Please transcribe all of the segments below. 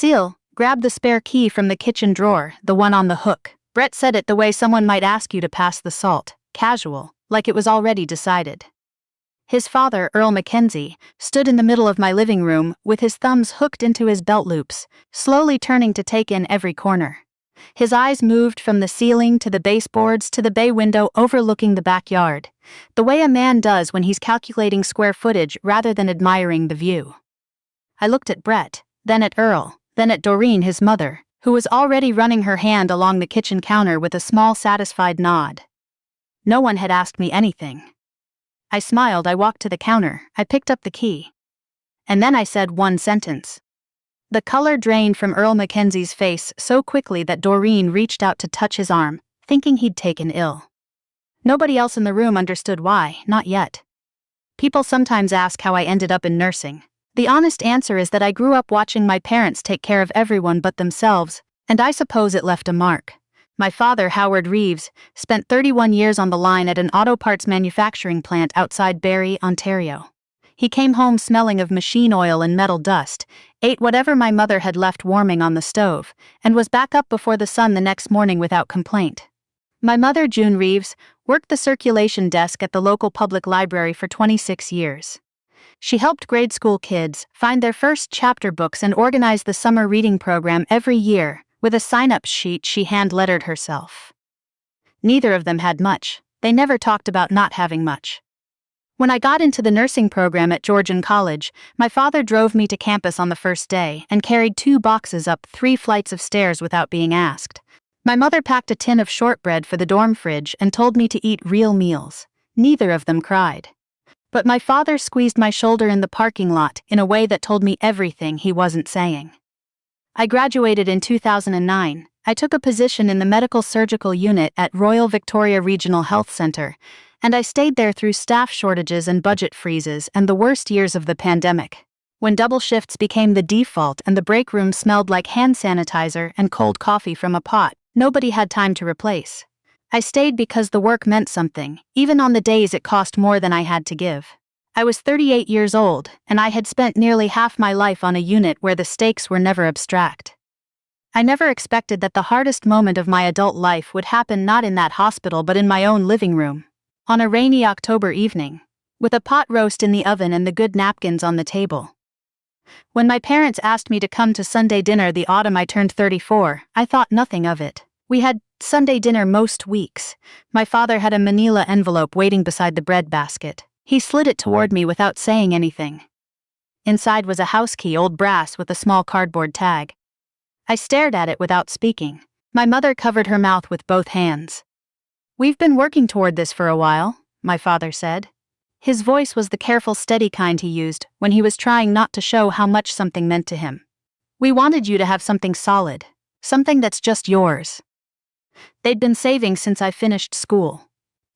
Seal, grab the spare key from the kitchen drawer, the one on the hook. Brett said it the way someone might ask you to pass the salt, casual, like it was already decided. His father, Earl Mackenzie, stood in the middle of my living room with his thumbs hooked into his belt loops, slowly turning to take in every corner. His eyes moved from the ceiling to the baseboards to the bay window overlooking the backyard, the way a man does when he's calculating square footage rather than admiring the view. I looked at Brett, then at Earl, then at Doreen, his mother, who was already running her hand along the kitchen counter with a small satisfied nod. No one had asked me anything. I smiled. I walked to the counter. I picked up the key. And then I said one sentence. The color drained from Earl Mackenzie's face so quickly that Doreen reached out to touch his arm, thinking he'd taken ill. Nobody else in the room understood why, not yet. People sometimes ask how I ended up in nursing. The honest answer is that I grew up watching my parents take care of everyone but themselves, and I suppose it left a mark. My father, Howard Reeves, spent 31 years on the line at an auto parts manufacturing plant outside Barrie, Ontario. He came home smelling of machine oil and metal dust, ate whatever my mother had left warming on the stove, and was back up before the sun the next morning without complaint. My mother, June Reeves, worked the circulation desk at the local public library for 26 years. She helped grade school kids find their first chapter books and organized the summer reading program every year, with a sign-up sheet she hand-lettered herself. Neither of them had much. They never talked about not having much. When I got into the nursing program at Georgian College, my father drove me to campus on the first day and carried 2 boxes up 3 flights of stairs without being asked. My mother packed a tin of shortbread for the dorm fridge and told me to eat real meals. Neither of them cried. But my father squeezed my shoulder in the parking lot in a way that told me everything he wasn't saying. I graduated in 2009. I took a position in the medical surgical unit at Royal Victoria Regional Health Centre, and I stayed there through staff shortages and budget freezes and the worst years of the pandemic. When double shifts became the default and the break room smelled like hand sanitizer and cold coffee from a pot nobody had time to replace. I stayed because the work meant something, even on the days it cost more than I had to give. I was 38 years old, and I had spent nearly half my life on a unit where the stakes were never abstract. I never expected that the hardest moment of my adult life would happen not in that hospital but in my own living room. On a rainy October evening, with a pot roast in the oven and the good napkins on the table. When my parents asked me to come to Sunday dinner the autumn I turned 34, I thought nothing of it. We had Sunday dinner most weeks. My father had a manila envelope waiting beside the bread basket. He slid it toward me without saying anything. Inside was a house key, old brass with a small cardboard tag. I stared at it without speaking. My mother covered her mouth with both hands. "We've been working toward this for a while," my father said. His voice was the careful, steady kind he used when he was trying not to show how much something meant to him. "We wanted you to have something solid, something that's just yours." They'd been saving since I finished school.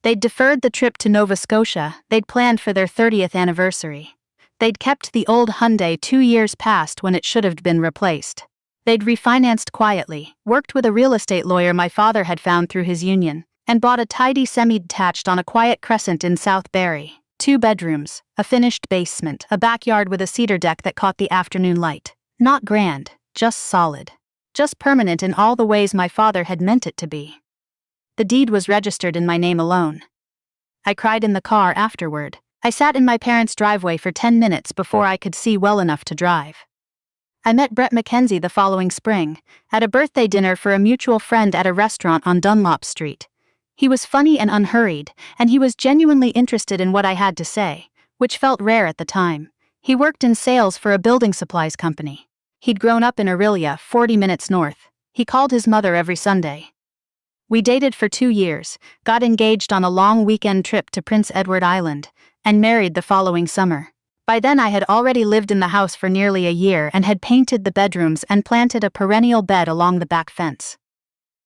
They'd deferred the trip to Nova Scotia they'd planned for their 30th anniversary. They'd kept the old Hyundai 2 years past when it should have been replaced. They'd refinanced quietly, worked with a real estate lawyer my father had found through his union, and bought a tidy semi-detached on a quiet crescent in South Barrie. 2 bedrooms, a finished basement, a backyard with a cedar deck that caught the afternoon light. Not grand, just solid. Just permanent in all the ways my father had meant it to be. The deed was registered in my name alone. I cried in the car afterward. I sat in my parents' driveway for 10 minutes before I could see well enough to drive. I met Brett Mackenzie the following spring, at a birthday dinner for a mutual friend at a restaurant on Dunlop Street. He was funny and unhurried, and he was genuinely interested in what I had to say, which felt rare at the time. He worked in sales for a building supplies company. He'd grown up in Orillia, 40 minutes north. He called his mother every Sunday. We dated for 2 years, got engaged on a long weekend trip to Prince Edward Island, and married the following summer. By then I had already lived in the house for nearly a year and had painted the bedrooms and planted a perennial bed along the back fence.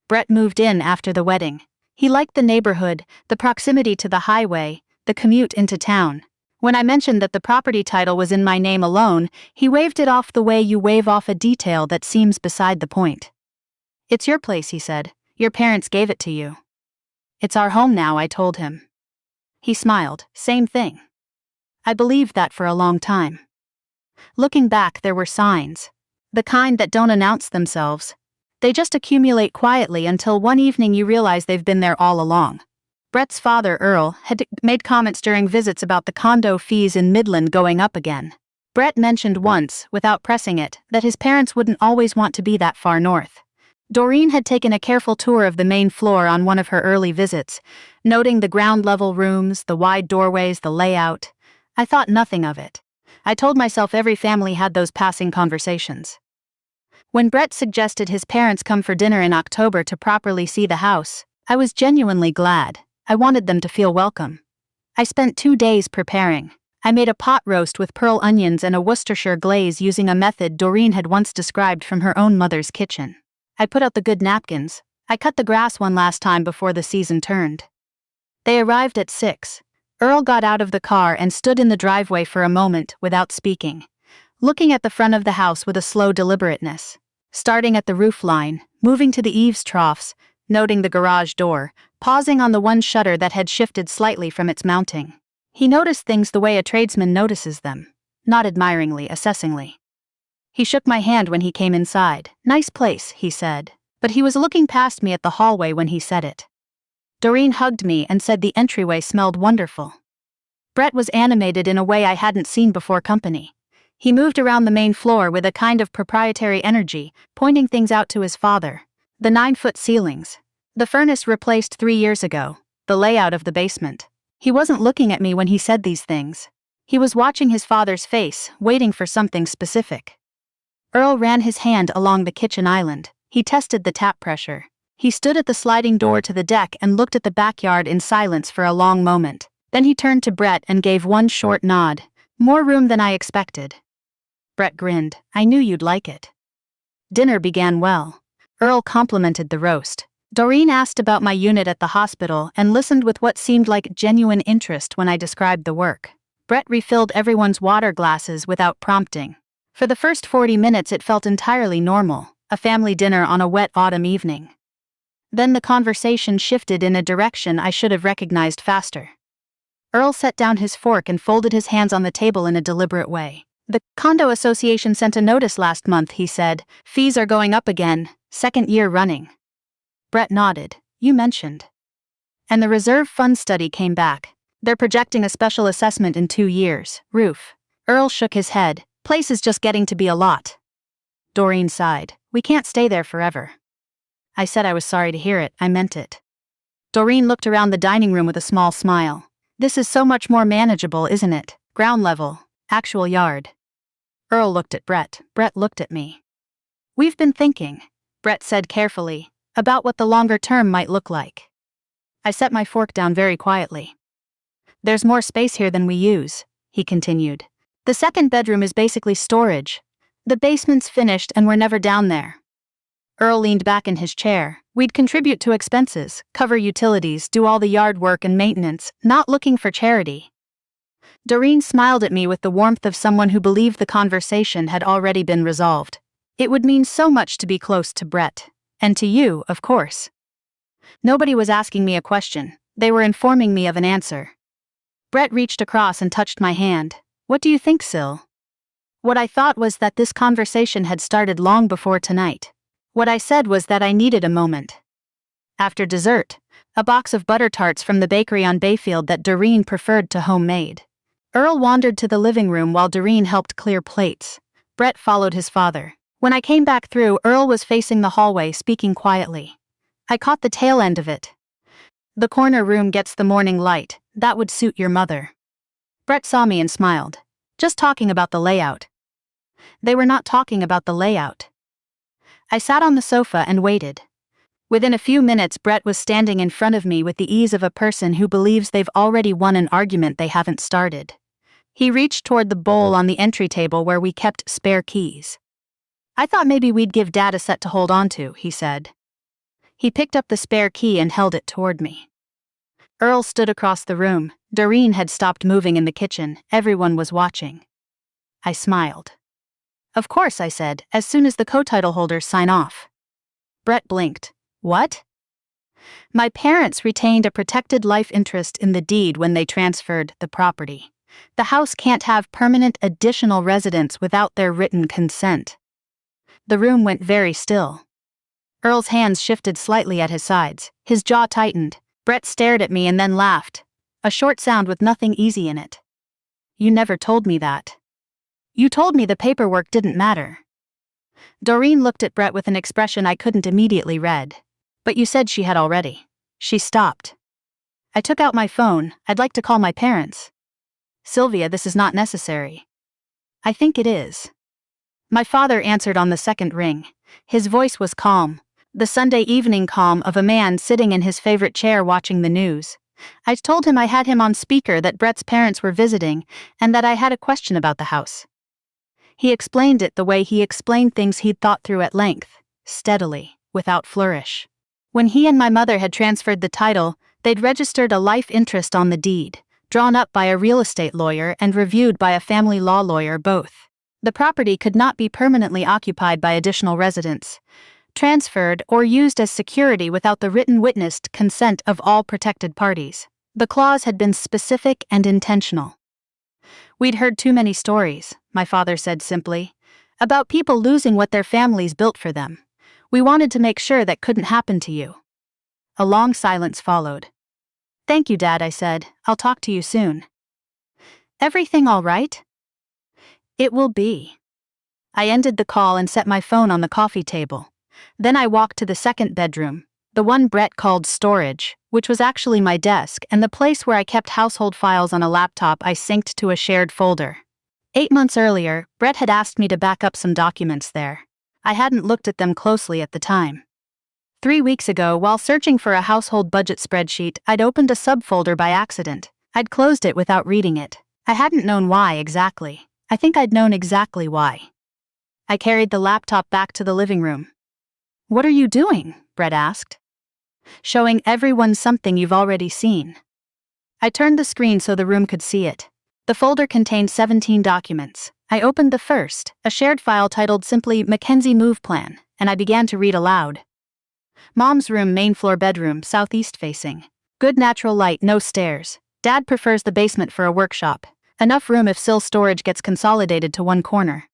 Brett moved in after the wedding. He liked the neighborhood, the proximity to the highway, the commute into town. When I mentioned that the property title was in my name alone, he waved it off the way you wave off a detail that seems beside the point. "It's your place," he said. "Your parents gave it to you." "It's our home now," I told him. He smiled. "Same thing." I believed that for a long time. Looking back, there were signs. The kind that don't announce themselves. They just accumulate quietly until one evening you realize they've been there all along. Brett's father, Earl, had made comments during visits about the condo fees in Midland going up again. Brett mentioned once, without pressing it, that his parents wouldn't always want to be that far north. Doreen had taken a careful tour of the main floor on one of her early visits, noting the ground-level rooms, the wide doorways, the layout. I thought nothing of it. I told myself every family had those passing conversations. When Brett suggested his parents come for dinner in October to properly see the house, I was genuinely glad. I wanted them to feel welcome. I spent 2 days preparing. I made a pot roast with pearl onions and a Worcestershire glaze using a method Doreen had once described from her own mother's kitchen. I put out the good napkins. I cut the grass one last time before the season turned. They arrived at 6. Earl got out of the car and stood in the driveway for a moment without speaking, looking at the front of the house with a slow deliberateness. Starting at the roof line, moving to the eaves troughs, noting the garage door, pausing on the one shutter that had shifted slightly from its mounting. He noticed things the way a tradesman notices them, not admiringly, assessingly. He shook my hand when he came inside. "Nice place," he said, but he was looking past me at the hallway when he said it. Doreen hugged me and said the entryway smelled wonderful. Brett was animated in a way I hadn't seen before company. He moved around the main floor with a kind of proprietary energy, pointing things out to his father. The 9-foot ceilings. The furnace replaced 3 years ago. The layout of the basement. He wasn't looking at me when he said these things. He was watching his father's face, waiting for something specific. Earl ran his hand along the kitchen island. He tested the tap pressure. He stood at the sliding door to the deck and looked at the backyard in silence for a long moment. Then he turned to Brett and gave one short nod. More room than I expected. Brett grinned. "I knew you'd like it." Dinner began well. Earl complimented the roast. Doreen asked about my unit at the hospital and listened with what seemed like genuine interest when I described the work. Brett refilled everyone's water glasses without prompting. For the first 40 minutes it felt entirely normal, a family dinner on a wet autumn evening. Then the conversation shifted in a direction I should have recognized faster. Earl set down his fork and folded his hands on the table in a deliberate way. "The condo association sent a notice last month," he said. "Fees are going up again, 2nd year running." Brett nodded. "You mentioned." "And the reserve fund study came back. They're projecting a special assessment in 2 years. Roof." Earl shook his head. "Place is just getting to be a lot." Doreen sighed. "We can't stay there forever." I said I was sorry to hear it. I meant it. Doreen looked around the dining room with a small smile. "This is so much more manageable, isn't it? Ground level. Actual yard." Earl looked at Brett. Brett looked at me. "We've been thinking," Brett said carefully, "about what the longer term might look like." I set my fork down very quietly. "There's more space here than we use," he continued. "The 2nd bedroom is basically storage. The basement's finished and we're never down there." Earl leaned back in his chair. "We'd contribute to expenses, cover utilities, do all the yard work and maintenance, not looking for charity." Doreen smiled at me with the warmth of someone who believed the conversation had already been resolved. "It would mean so much to be close to Brett. And to you, of course." Nobody was asking me a question. They were informing me of an answer. Brett reached across and touched my hand. "What do you think, Syl?" What I thought was that this conversation had started long before tonight. What I said was that I needed a moment. After dessert, a box of butter tarts from the bakery on Bayfield that Doreen preferred to homemade. Earl wandered to the living room while Doreen helped clear plates. Brett followed his father. When I came back through, Earl was facing the hallway, speaking quietly. I caught the tail end of it. "The corner room gets the morning light. That would suit your mother." Brett saw me and smiled. "Just talking about the layout." They were not talking about the layout. I sat on the sofa and waited. Within a few minutes, Brett was standing in front of me with the ease of a person who believes they've already won an argument they haven't started. He reached toward the bowl on the entry table where we kept spare keys. "I thought maybe we'd give Dad a set to hold on to," he said. He picked up the spare key and held it toward me. Earl stood across the room. Doreen had stopped moving in the kitchen. Everyone was watching. I smiled. "Of course," I said, "as soon as the co-title holders sign off." Brett blinked. "What?" "My parents retained a protected life interest in the deed when they transferred the property. The house can't have permanent additional residents without their written consent." The room went very still. Earl's hands shifted slightly at his sides. His jaw tightened. Brett stared at me and then laughed. A short sound with nothing easy in it. You never told me that. You told me the paperwork didn't matter. Doreen looked at Brett with an expression I couldn't immediately read. But you said she had already. She stopped. I took out my phone. I'd like to call my parents. Sylvia, this is not necessary. I think it is. My father answered on the second ring. His voice was calm. The Sunday evening calm of a man sitting in his favorite chair watching the news. I told him I had him on speaker, that Brett's parents were visiting, and that I had a question about the house. He explained it the way he explained things he'd thought through at length, steadily, without flourish. When he and my mother had transferred the title, they'd registered a life interest on the deed, drawn up by a real estate lawyer and reviewed by a family law lawyer both. The property could not be permanently occupied by additional residents, transferred, or used as security without the written witnessed consent of all protected parties. The clause had been specific and intentional. We'd heard too many stories, my father said simply, about people losing what their families built for them. We wanted to make sure that couldn't happen to you. A long silence followed. Thank you, Dad, I said. I'll talk to you soon. Everything all right? It will be. I ended the call and set my phone on the coffee table. Then I walked to the second bedroom, the one Brett called storage, which was actually my desk and the place where I kept household files on a laptop I synced to a shared folder. 8 months earlier, Brett had asked me to back up some documents there. I hadn't looked at them closely at the time. 3 weeks ago, while searching for a household budget spreadsheet, I'd opened a subfolder by accident. I'd closed it without reading it. I hadn't known why exactly. I think I'd known exactly why. I carried the laptop back to the living room. What are you doing? Brett asked. Showing everyone something you've already seen. I turned the screen so the room could see it. The folder contained 17 documents. I opened the first, a shared file titled simply Mackenzie Move Plan, and I began to read aloud. Mom's room, main floor bedroom, southeast facing. Good natural light, no stairs. Dad prefers the basement for a workshop. Enough room if Syl storage gets consolidated to one corner.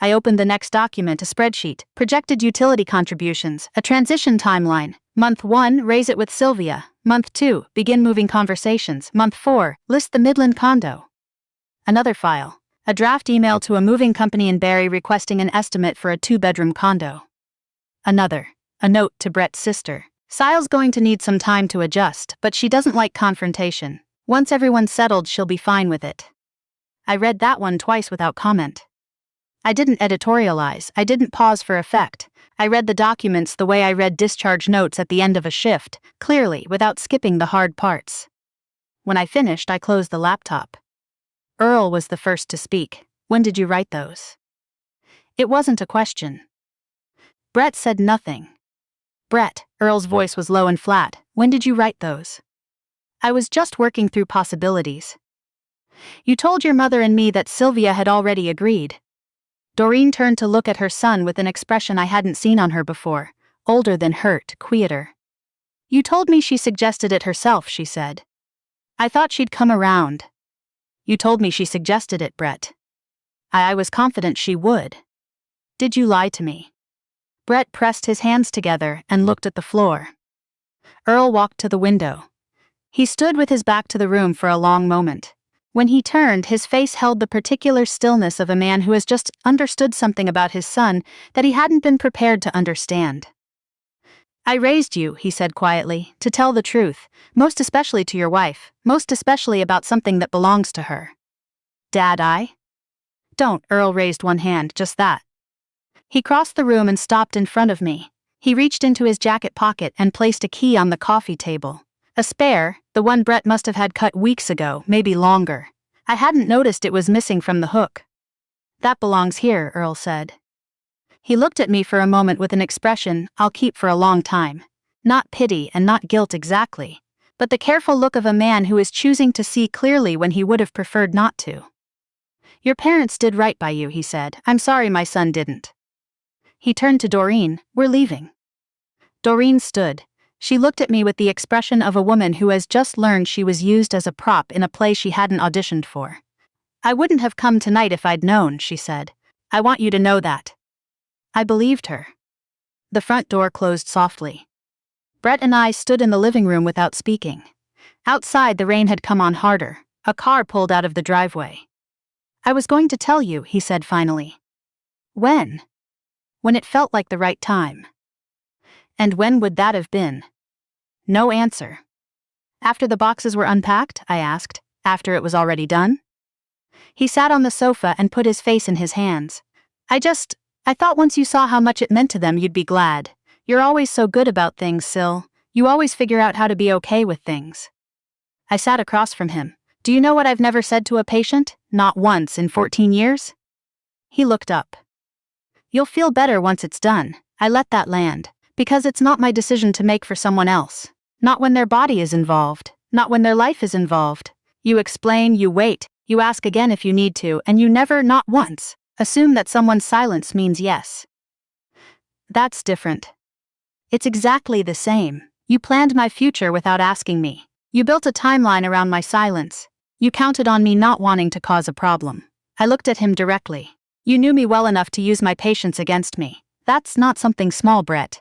I opened the next document, a spreadsheet, projected utility contributions, a transition timeline. Month 1, raise it with Sylvia. Month 2, begin moving conversations. Month 4, list the Midland condo. Another file, a draft email to a moving company in Barrie requesting an estimate for a 2-bedroom condo. Another, a note to Brett's sister. Syl's going to need some time to adjust, but she doesn't like confrontation. Once everyone's settled, she'll be fine with it. I read that one twice without comment. I didn't editorialize, I didn't pause for effect. I read the documents the way I read discharge notes at the end of a shift, clearly, without skipping the hard parts. When I finished, I closed the laptop. Earl was the first to speak. When did you write those? It wasn't a question. Brett said nothing. Brett, Earl's voice was low and flat. When did you write those? I was just working through possibilities. You told your mother and me that Sylvia had already agreed. Doreen turned to look at her son with an expression I hadn't seen on her before, older than hurt, quieter. You told me she suggested it herself, she said. I thought she'd come around. You told me she suggested it, Brett. I was confident she would. Did you lie to me? Brett pressed his hands together and looked at the floor. Earl walked to the window. He stood with his back to the room for a long moment. When he turned, his face held the particular stillness of a man who has just understood something about his son that he hadn't been prepared to understand. I raised you, he said quietly, to tell the truth, most especially to your wife, most especially about something that belongs to her. Dad, I? Don't, Earl raised one hand, just that. He crossed the room and stopped in front of me. He reached into his jacket pocket and placed a key on the coffee table. A spare, the one Brett must have had cut weeks ago, maybe longer. I hadn't noticed it was missing from the hook. That belongs here, Earl said. He looked at me for a moment with an expression I'll keep for a long time. Not pity and not guilt exactly, but the careful look of a man who is choosing to see clearly when he would have preferred not to. Your parents did right by you, he said. I'm sorry my son didn't. He turned to Doreen. We're leaving. Doreen stood. She looked at me with the expression of a woman who has just learned she was used as a prop in a play she hadn't auditioned for. I wouldn't have come tonight if I'd known, she said. I want you to know that. I believed her. The front door closed softly. Brett and I stood in the living room without speaking. Outside, the rain had come on harder. A car pulled out of the driveway. I was going to tell you, he said finally. When? When it felt like the right time. And when would that have been? No answer. After the boxes were unpacked, I asked. After it was already done? He sat on the sofa and put his face in his hands. I thought once you saw how much it meant to them you'd be glad. You're always so good about things, Syl. You always figure out how to be okay with things. I sat across from him. Do you know what I've never said to a patient? Not once in 14 years? He looked up. You'll feel better once it's done. I let that land. Because it's not my decision to make for someone else. Not when their body is involved. Not when their life is involved. You explain, you wait, you ask again if you need to, and you never, not once, assume that someone's silence means yes. That's different. It's exactly the same. You planned my future without asking me. You built a timeline around my silence. You counted on me not wanting to cause a problem. I looked at him directly. You knew me well enough to use my patience against me. That's not something small, Brett.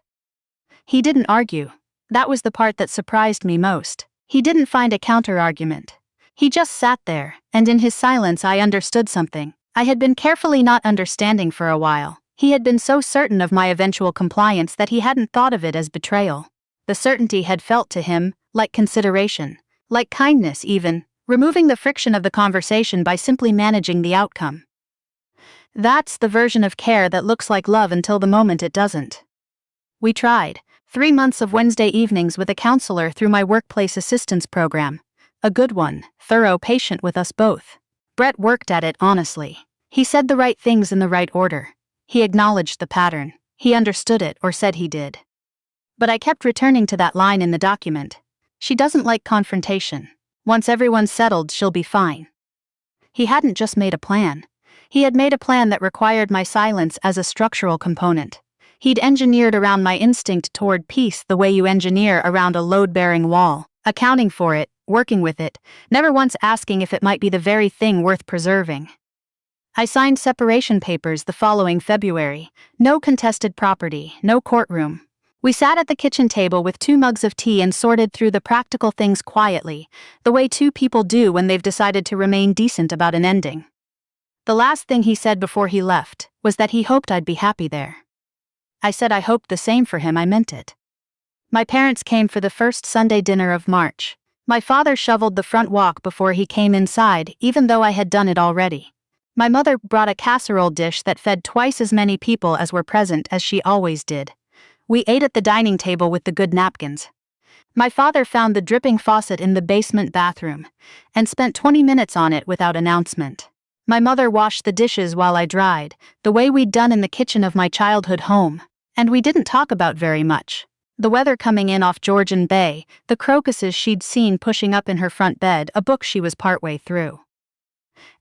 He didn't argue. That was the part that surprised me most. He didn't find a counter-argument. He just sat there, and in his silence I understood something I had been carefully not understanding for a while. He had been so certain of my eventual compliance that he hadn't thought of it as betrayal. The certainty had felt to him like consideration, like kindness even, removing the friction of the conversation by simply managing the outcome. That's the version of care that looks like love until the moment it doesn't. We tried 3 months of Wednesday evenings with a counselor through my workplace assistance program. A good one, thorough, patient with us both. Brett worked at it honestly. He said the right things in the right order. He acknowledged the pattern. He understood it, or said he did. But I kept returning to that line in the document. She doesn't like confrontation. Once everyone's settled, she'll be fine. He hadn't just made a plan. He had made a plan that required my silence as a structural component. He'd engineered around my instinct toward peace the way you engineer around a load-bearing wall, accounting for it, working with it, never once asking if it might be the very thing worth preserving. I signed separation papers the following February. No contested property, no courtroom. We sat at the kitchen table with 2 mugs of tea and sorted through the practical things quietly, the way 2 people do when they've decided to remain decent about an ending. The last thing he said before he left was that he hoped I'd be happy there. I said I hoped the same for him. I meant it. My parents came for the first Sunday dinner of March. My father shoveled the front walk before he came inside, even though I had done it already. My mother brought a casserole dish that fed twice as many people as were present as she always did. We ate at the dining table with the good napkins. My father found the dripping faucet in the basement bathroom and spent 20 minutes on it without announcement. My mother washed the dishes while I dried, the way we'd done in the kitchen of my childhood home, and we didn't talk about very much. The weather coming in off Georgian Bay, the crocuses she'd seen pushing up in her front bed, a book she was partway through.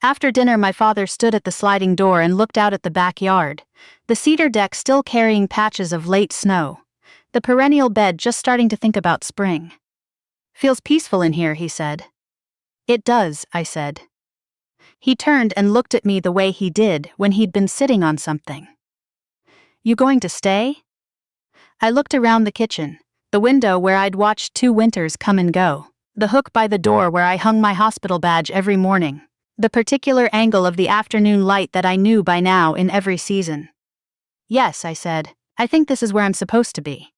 After dinner, my father stood at the sliding door and looked out at the backyard, the cedar deck still carrying patches of late snow, the perennial bed just starting to think about spring. Feels peaceful in here, he said. It does, I said. He turned and looked at me the way he did when he'd been sitting on something. You going to stay? I looked around the kitchen, the window where I'd watched 2 winters come and go, the hook by the door where I hung my hospital badge every morning, the particular angle of the afternoon light that I knew by now in every season. Yes, I said, I think this is where I'm supposed to be.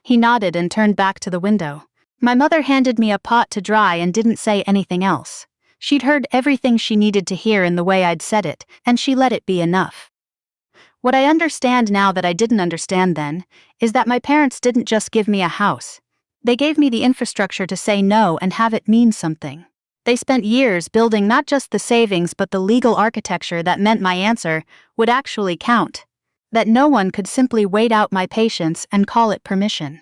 He nodded and turned back to the window. My mother handed me a pot to dry and didn't say anything else. She'd heard everything she needed to hear in the way I'd said it, and she let it be enough. What I understand now that I didn't understand then, is that my parents didn't just give me a house. They gave me the infrastructure to say no and have it mean something. They spent years building not just the savings but the legal architecture that meant my answer would actually count. That no one could simply wait out my patience and call it permission.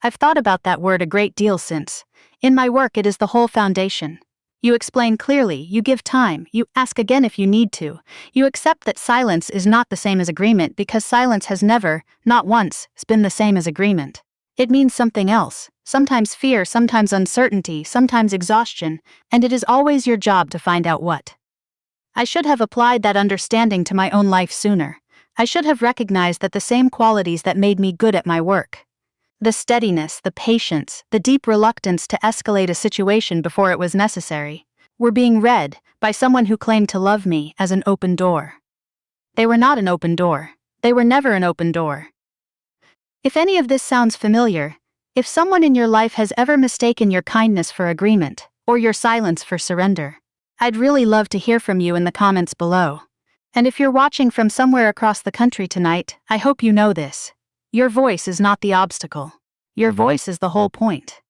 I've thought about that word a great deal since. In my work it is the whole foundation. You explain clearly, you give time, you ask again if you need to. You accept that silence is not the same as agreement because silence has never, not once, been the same as agreement. It means something else, sometimes fear, sometimes uncertainty, sometimes exhaustion, and it is always your job to find out what. I should have applied that understanding to my own life sooner. I should have recognized that the same qualities that made me good at my work, the steadiness, the patience, the deep reluctance to escalate a situation before it was necessary, were being read by someone who claimed to love me as an open door. They were not an open door. They were never an open door. If any of this sounds familiar, if someone in your life has ever mistaken your kindness for agreement, or your silence for surrender, I'd really love to hear from you in the comments below. And if you're watching from somewhere across the country tonight, I hope you know this. Your voice is not the obstacle. Your voice is the whole point.